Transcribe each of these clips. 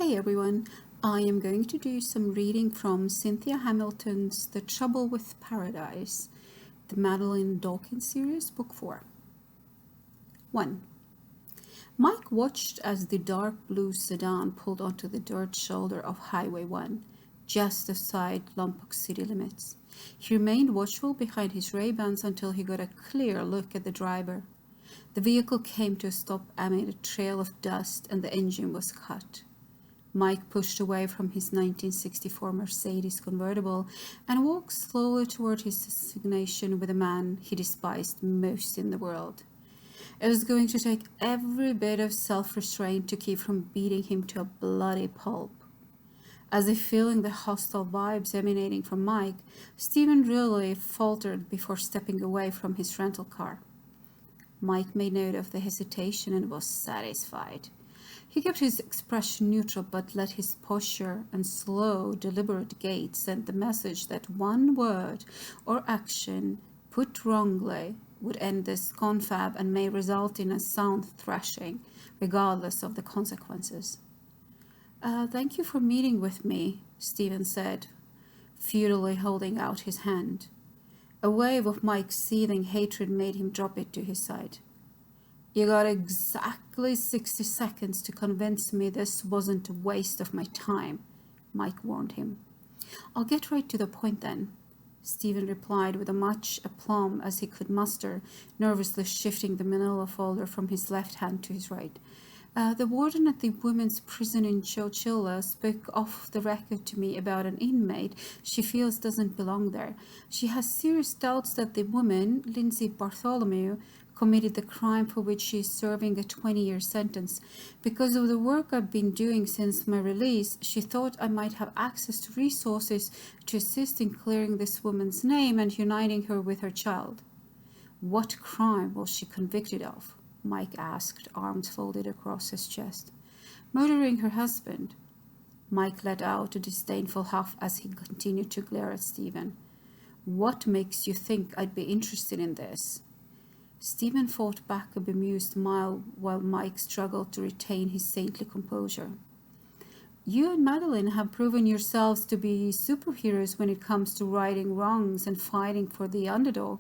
Hey everyone, I am going to do some reading from Cynthia Hamilton's The Trouble with Paradise, the Madeline Dawkins series, book 4. 1. Mike watched as the dark blue sedan pulled onto the dirt shoulder of Highway 1, just outside Lompoc city limits. He remained watchful behind his Ray-Bans until he got a clear look at the driver. The vehicle came to a stop amid a trail of dust and the engine was cut. Mike pushed away from his 1964 Mercedes convertible and walked slowly toward his destination with a man he despised most in the world. It was going to take every bit of self-restraint to keep from beating him to a bloody pulp. As if feeling the hostile vibes emanating from Mike, Stephen really faltered before stepping away from his rental car. Mike made note of the hesitation and was satisfied. He kept his expression neutral but let his posture and slow, deliberate gait send the message that one word or action put wrongly would end this confab and may result in a sound thrashing, regardless of the consequences. Thank you for meeting with me, Stephen said, futilely holding out his hand. A wave of Mike's seething hatred made him drop it to his side. You got exactly 60 seconds to convince me this wasn't a waste of my time, Mike warned him. I'll get right to the point then, Stephen replied with as much aplomb as he could muster, nervously shifting the manila folder from his left hand to his right. The warden at the women's prison in Chowchilla spoke off the record to me about an inmate she feels doesn't belong there. She has serious doubts that the woman, Lindsay Bartholomew, committed the crime for which she is serving a 20-year sentence. Because of the work I've been doing since my release, she thought I might have access to resources to assist in clearing this woman's name and uniting her with her child. What crime was she convicted of? Mike asked, arms folded across his chest. Murdering her husband. Mike let out a disdainful huff as he continued to glare at Stephen. What makes you think I'd be interested in this? Stephen fought back a bemused smile while Mike struggled to retain his saintly composure. You and Madeline have proven yourselves to be superheroes when it comes to righting wrongs and fighting for the underdog.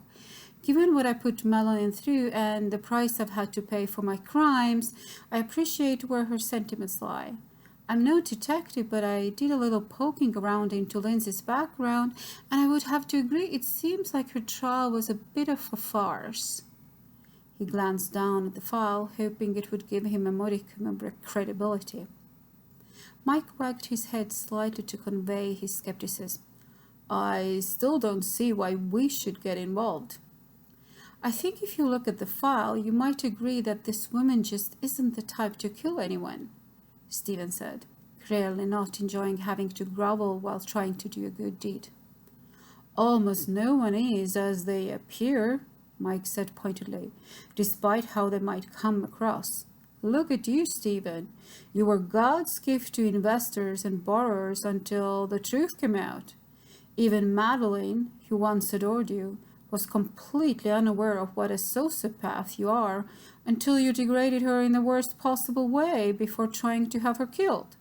Given what I put Madeline through and the price I've had to pay for my crimes, I appreciate where her sentiments lie. I'm no detective, but I did a little poking around into Lindsay's background, and I would have to agree it seems like her trial was a bit of a farce. He glanced down at the file, hoping it would give him a modicum of credibility. Mike wagged his head slightly to convey his skepticism. I still don't see why we should get involved. I think if you look at the file, you might agree that this woman just isn't the type to kill anyone, Stephen said, clearly not enjoying having to grovel while trying to do a good deed. Almost no one is as they appear, Mike said pointedly, despite how they might come across. Look at you, Stephen. You were God's gift to investors and borrowers until the truth came out. Even Madeline, who once adored you, was completely unaware of what a sociopath you are until you degraded her in the worst possible way before trying to have her killed.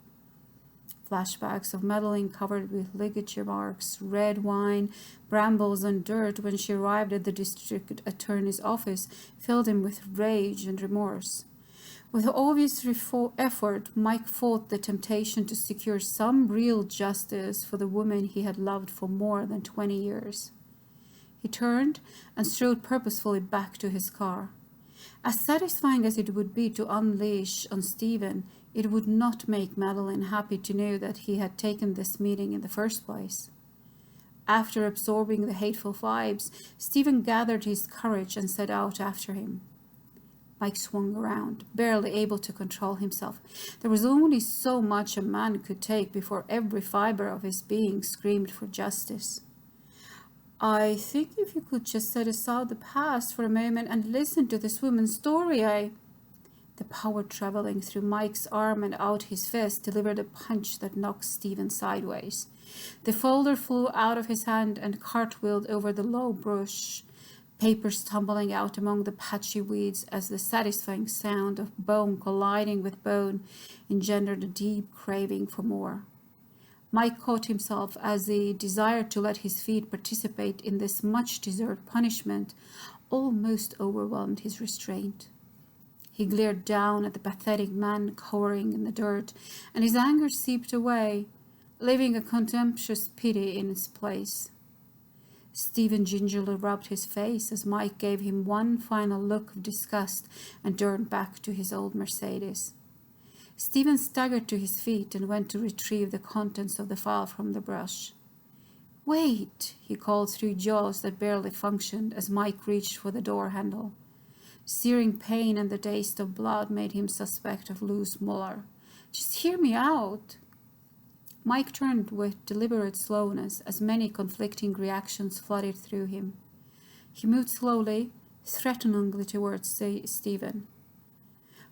Flashbacks of Madeline covered with ligature marks, red wine, brambles and dirt when she arrived at the district attorney's office filled him with rage and remorse. With obvious effort, Mike fought the temptation to secure some real justice for the woman he had loved for more than 20 years. He turned and strode purposefully back to his car. As satisfying as it would be to unleash on Stephen, it would not make Madeline happy to know that he had taken this meeting in the first place. After absorbing the hateful vibes, Stephen gathered his courage and set out after him. Mike swung around, barely able to control himself. There was only so much a man could take before every fiber of his being screamed for justice. I think if you could just set aside the past for a moment and listen to this woman's story, The power traveling through Mike's arm and out his fist delivered a punch that knocked Stephen sideways. The folder flew out of his hand and cartwheeled over the low brush papers tumbling out among the patchy weeds as the satisfying sound of bone colliding with bone engendered a deep craving for more. Mike caught himself as the desire to let his feet participate in this much-deserved punishment almost overwhelmed his restraint. He glared down at the pathetic man cowering in the dirt, and his anger seeped away, leaving a contemptuous pity in its place. Stephen gingerly rubbed his face as Mike gave him one final look of disgust and turned back to his old Mercedes. Stephen staggered to his feet and went to retrieve the contents of the file from the brush. "Wait," he called through jaws that barely functioned as Mike reached for the door handle. Searing pain and the taste of blood made him suspect of loose molar. "Just hear me out." Mike turned with deliberate slowness as many conflicting reactions flooded through him. He moved slowly, threateningly towards Stephen.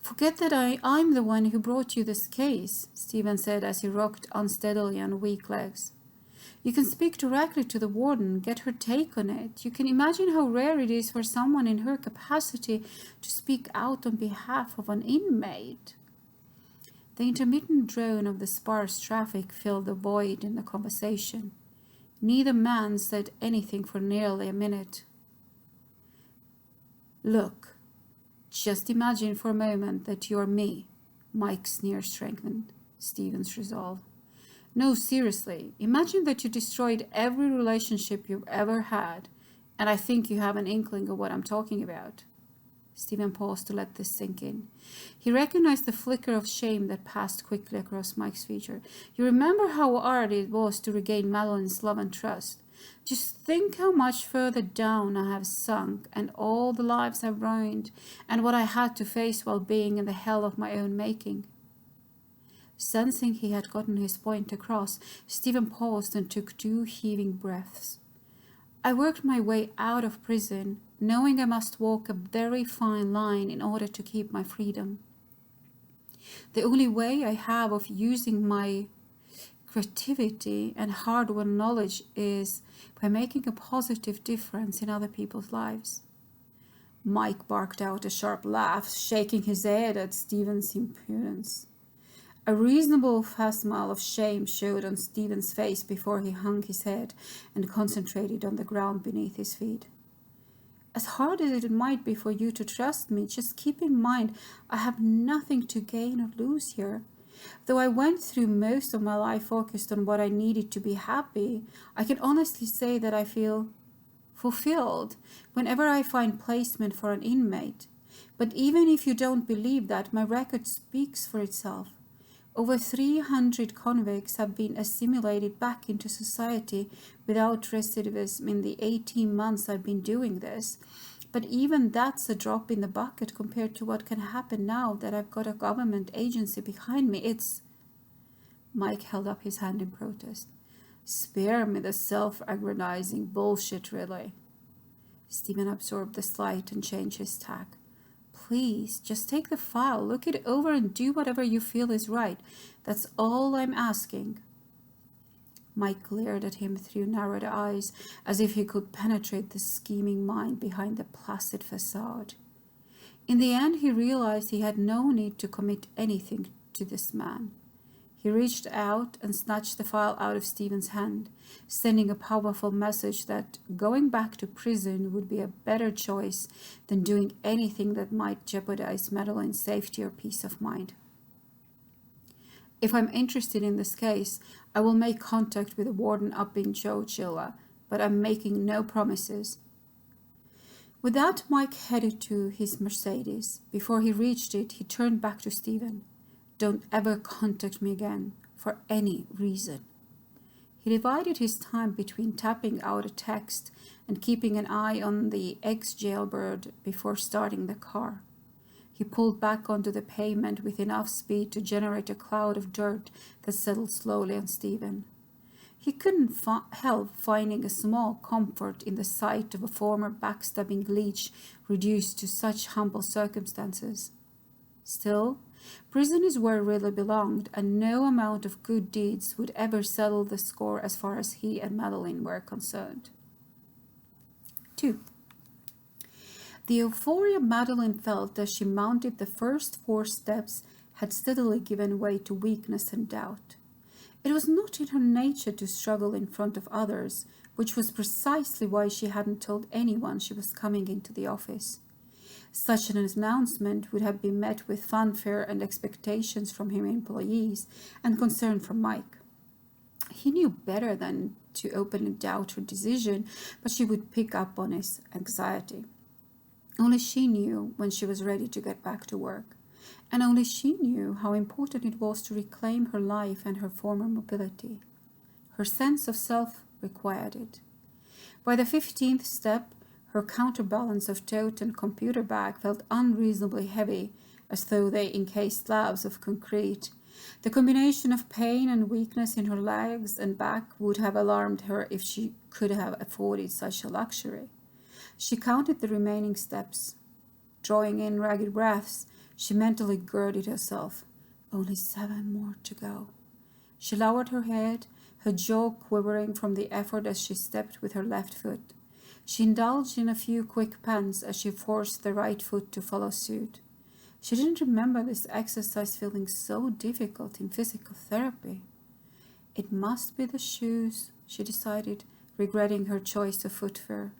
"Forget that I'm the one who brought you this case," Stephen said as he rocked unsteadily on weak legs. "You can speak directly to the warden, get her take on it. You can imagine how rare it is for someone in her capacity to speak out on behalf of an inmate." The intermittent drone of the sparse traffic filled the void in the conversation. Neither man said anything for nearly a minute. "Look, just imagine for a moment that you're me." Mike's sneer strengthened Stephen's resolve. "No, seriously, imagine that you destroyed every relationship you've ever had, and I think you have an inkling of what I'm talking about." Stephen paused to let this sink in. He recognized the flicker of shame that passed quickly across Mike's feature. "You remember how hard it was to regain Madeline's love and trust? Just think how much further down I have sunk, and all the lives I've ruined, and what I had to face while being in the hell of my own making." Sensing he had gotten his point across, Stephen paused and took 2 heaving breaths. "I worked my way out of prison, knowing I must walk a very fine line in order to keep my freedom. The only way I have of using my creativity and hard-won knowledge is by making a positive difference in other people's lives." Mike barked out a sharp laugh, shaking his head at Stephen's impudence. A reasonable smile of shame showed on Stephen's face before he hung his head and concentrated on the ground beneath his feet. "As hard as it might be for you to trust me, just keep in mind I have nothing to gain or lose here. Though I went through most of my life focused on what I needed to be happy, I can honestly say that I feel fulfilled whenever I find placement for an inmate. But even if you don't believe that, my record speaks for itself. Over 300 convicts have been assimilated back into society without recidivism in the 18 months I've been doing this. But even that's a drop in the bucket compared to what can happen now that I've got a government agency behind me. It's..." Mike held up his hand in protest. "Spare me the self-aggrandizing bullshit, really." Stephen absorbed the slight and changed his tack. "Please, just take the file, look it over, and do whatever you feel is right. That's all I'm asking." Mike glared at him through narrowed eyes, as if he could penetrate the scheming mind behind the placid facade. In the end, he realized he had no need to commit anything to this man. He reached out and snatched the file out of Stephen's hand, sending a powerful message that going back to prison would be a better choice than doing anything that might jeopardize Madeline's safety or peace of mind. "If I'm interested in this case, I will make contact with the warden up in Chowchilla, but I'm making no promises." With that, Mike headed to his Mercedes. Before he reached it, he turned back to Stephen. "Don't ever contact me again, for any reason." He divided his time between tapping out a text and keeping an eye on the ex-jailbird before starting the car. He pulled back onto the pavement with enough speed to generate a cloud of dirt that settled slowly on Stephen. He couldn't help finding a small comfort in the sight of a former backstabbing leech reduced to such humble circumstances. Still, prison is where he really belonged, and no amount of good deeds would ever settle the score as far as he and Madeline were concerned. 2. The euphoria Madeline felt as she mounted the first 4 steps had steadily given way to weakness and doubt. It was not in her nature to struggle in front of others, which was precisely why she hadn't told anyone she was coming into the office. Such an announcement would have been met with fanfare and expectations from her employees and concern from Mike. He knew better than to openly doubt her decision, but she would pick up on his anxiety. Only she knew when she was ready to get back to work, and only she knew how important it was to reclaim her life and her former mobility. Her sense of self required it. By the 15th step, her counterbalance of tote and computer bag felt unreasonably heavy, as though they encased slabs of concrete. The combination of pain and weakness in her legs and back would have alarmed her if she could have afforded such a luxury. She counted the remaining steps. Drawing in ragged breaths, she mentally girded herself. Only 7 more to go. She lowered her head, her jaw quivering from the effort as she stepped with her left foot. She indulged in a few quick pants as she forced the right foot to follow suit. She didn't remember this exercise feeling so difficult in physical therapy. It must be the shoes, she decided, regretting her choice of footwear.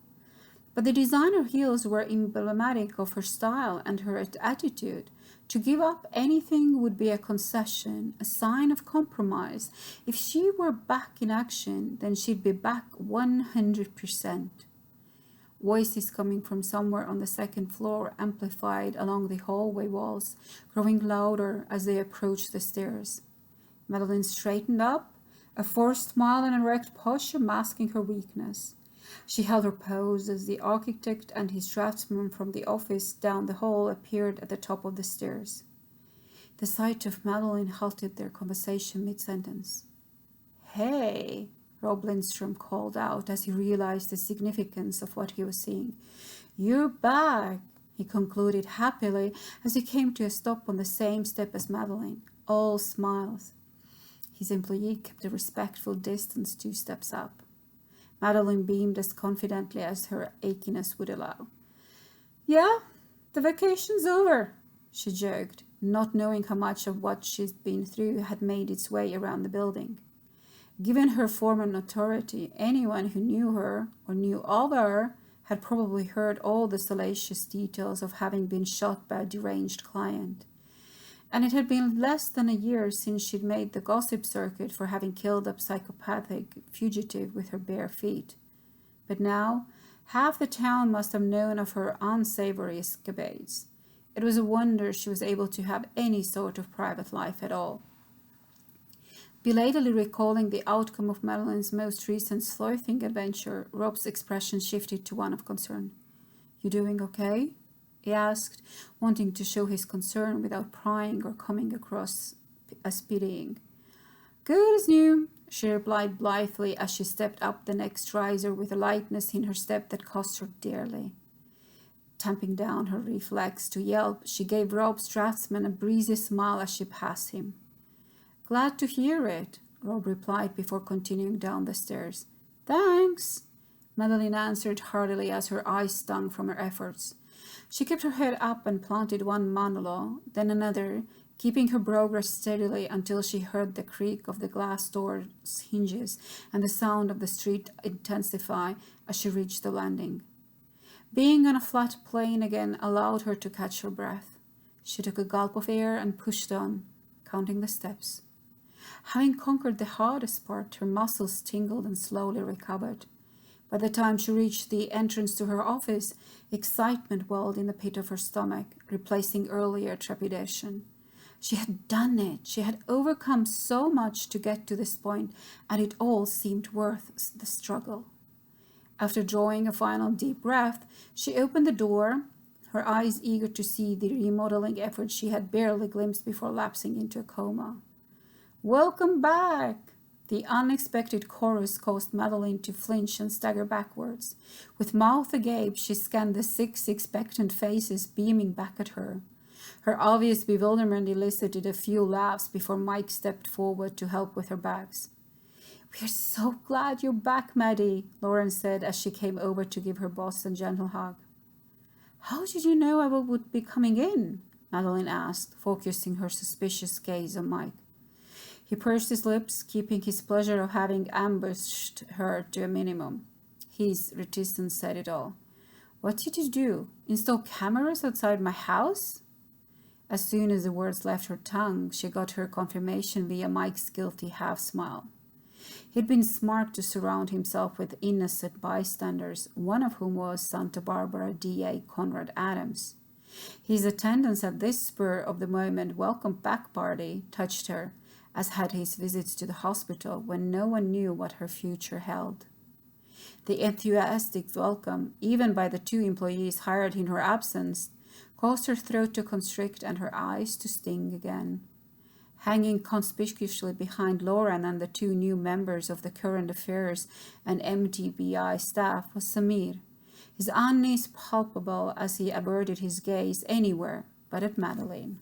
But the designer heels were emblematic of her style and her attitude. To give up anything would be a concession, a sign of compromise. If she were back in action, then she'd be back 100%. Voices coming from somewhere on the 2nd floor amplified along the hallway walls, growing louder as they approached the stairs. Madeline straightened up, a forced smile and erect posture masking her weakness. She held her pose as the architect and his draftsman from the office down the hall appeared at the top of the stairs. The sight of Madeline halted their conversation mid-sentence. "Hey," Rob Lindstrom called out as he realized the significance of what he was seeing. "You're back," he concluded happily as he came to a stop on the same step as Madeline, all smiles. His employee kept a respectful distance 2 steps up. Madeline beamed as confidently as her achiness would allow. "Yeah, the vacation's over," she joked, not knowing how much of what she'd been through had made its way around the building. Given her former notoriety, anyone who knew her or knew of her had probably heard all the salacious details of having been shot by a deranged client. And it had been less than a year since she'd made the gossip circuit for having killed a psychopathic fugitive with her bare feet. But now, half the town must have known of her unsavory escapades. It was a wonder she was able to have any sort of private life at all. Belatedly recalling the outcome of Madeline's most recent sleuthing adventure, Rob's expression shifted to one of concern. "You doing okay?" he asked, wanting to show his concern without prying or coming across as pitying. "Good as new," she replied blithely as she stepped up the next riser with a lightness in her step that cost her dearly. Tamping down her reflex to yelp, she gave Rob's draftsman a breezy smile as she passed him. "Glad to hear it," Rob replied before continuing down the stairs. "Thanks," Madeline answered heartily as her eyes stung from her efforts. She kept her head up and planted one monologue, then another, keeping her progress steadily until she heard the creak of the glass door's hinges and the sound of the street intensify as she reached the landing. Being on a flat plane again allowed her to catch her breath. She took a gulp of air and pushed on, counting the steps. Having conquered the hardest part, her muscles tingled and slowly recovered. By the time she reached the entrance to her office, excitement welled in the pit of her stomach, replacing earlier trepidation. She had done it. She had overcome so much to get to this point, and it all seemed worth the struggle. After drawing a final deep breath, she opened the door, her eyes eager to see the remodeling effort she had barely glimpsed before lapsing into a coma. "Welcome back!" The unexpected chorus caused Madeline to flinch and stagger backwards. With mouth agape, she scanned the 6 expectant faces beaming back at her. Her obvious bewilderment elicited a few laughs before Mike stepped forward to help with her bags. "We're so glad you're back, Maddie," Lauren said as she came over to give her boss a gentle hug. How did you know I would be coming in? Madeline asked, focusing her suspicious gaze on Mike. He pursed his lips, keeping his pleasure of having ambushed her to a minimum. His reticence said it all. What did you do? Install cameras outside my house? As soon as the words left her tongue, she got her confirmation via Mike's guilty half-smile. He'd been smart to surround himself with innocent bystanders, one of whom was Santa Barbara DA Conrad Adams. His attendance at this spur-of-the-moment welcome-back party touched her, as had his visits to the hospital when no one knew what her future held. The enthusiastic welcome, even by the 2 employees hired in her absence, caused her throat to constrict and her eyes to sting again. Hanging conspicuously behind Lauren and the 2 new members of the Current Affairs and MTBI staff was Samir, his unease palpable as he averted his gaze anywhere but at Madeline.